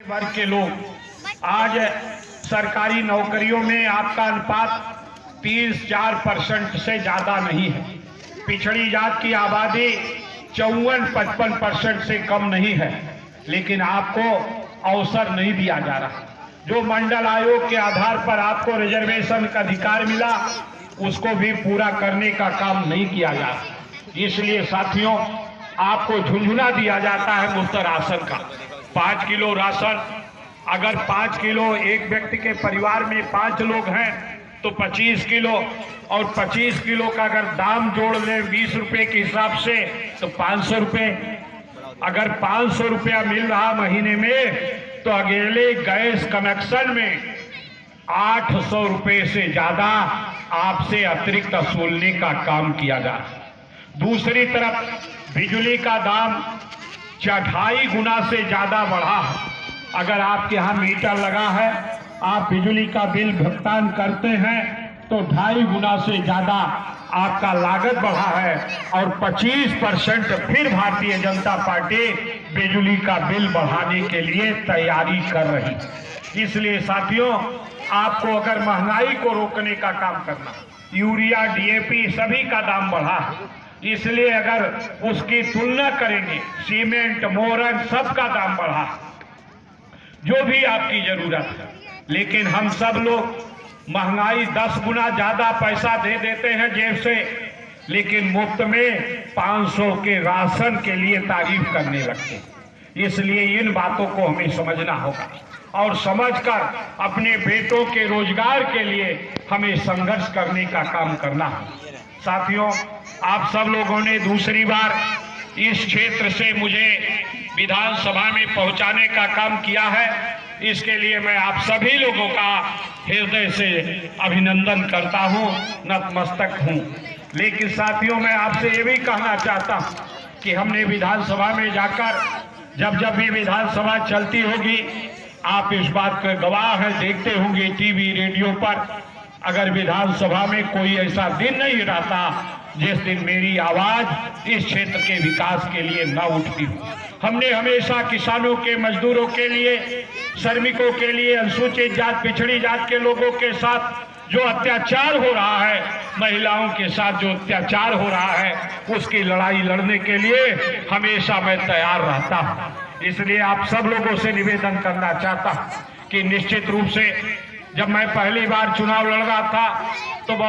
वर्ग के लोग आज सरकारी नौकरियों में आपका अनुपात 30-4% से ज्यादा नहीं है। पिछड़ी जात की आबादी 54-55% से कम नहीं है, लेकिन आपको अवसर नहीं दिया जा रहा। जो मंडल आयोग के आधार पर आपको रिजर्वेशन का अधिकार मिला, उसको भी पूरा करने का काम नहीं किया जा रहा। इसलिए साथियों, आपको झुंझुना दिया जाता है मुफ्त राशन का। 5 किलो राशन, अगर 5 किलो एक व्यक्ति के परिवार में 5 लोग हैं तो 25 किलो, और 25 किलो का अगर दाम जोड़ लें 20 रुपए के हिसाब से तो 500 रुपए। अगर 500 रुपया मिल रहा महीने में, तो अकेले गैस कनेक्शन में 800 रुपए से ज्यादा आपसे अतिरिक्त वसूलने का काम किया जा रहा है। दूसरी तरफ बिजली का दाम 2.5 गुना से ज्यादा बढ़ा है। अगर आपके यहाँ मीटर लगा है, आप बिजली का बिल भुगतान करते हैं, तो 2.5 गुना से ज्यादा आपका लागत बढ़ा है, और 25% फिर भारतीय जनता पार्टी बिजली का बिल बढ़ाने के लिए तैयारी कर रही है। इसलिए साथियों, आपको अगर महंगाई को रोकने का काम करना, यूरिया, डीएपी सभी का दाम बढ़ा है, इसलिए अगर उसकी तुलना करेंगे, सीमेंट, मोरन सबका दाम बढ़ा, जो भी आपकी जरूरत है। लेकिन हम सब लोग महंगाई 10 गुना ज्यादा पैसा दे देते हैं जेब से, लेकिन मुफ्त में 500 के राशन के लिए तारीफ करने लगते हैं। इसलिए इन बातों को हमें समझना होगा, और समझकर अपने बेटों के रोजगार के लिए हमें संघर्ष करने का काम करना है। साथियों, आप सब लोगों ने दूसरी बार इस क्षेत्र से मुझे विधानसभा में पहुंचाने का काम किया है। इसके लिए मैं आप सभी लोगों का हृदय से अभिनंदन करता हूं, नतमस्तक हूं। लेकिन साथियों, मैं आपसे ये भी कहना चाहता हूं कि हमने विधानसभा में जाकर जब भी विधानसभा चलती होगी, आप इस बात के गवाह हैं, देखते होंगे टीवी, रेडियो पर, अगर विधानसभा में कोई ऐसा दिन नहीं रहता जिस दिन मेरी आवाज इस क्षेत्र के विकास के लिए न उठती हो। हमने हमेशा किसानों के, मजदूरों के लिए, श्रमिकों के लिए, अनुसूचित जात, पिछड़ी जात के लोगों के साथ जो अत्याचार हो रहा है, महिलाओं के साथ जो अत्याचार हो रहा है, उसकी लड़ाई लड़ने के लिए हमेशा मैं तैयार रहता हूं। इसलिए आप सब लोगों से निवेदन करना चाहता हूं कि निश्चित रूप से जब मैं पहली बार चुनाव लड़ रहा था तो बहुत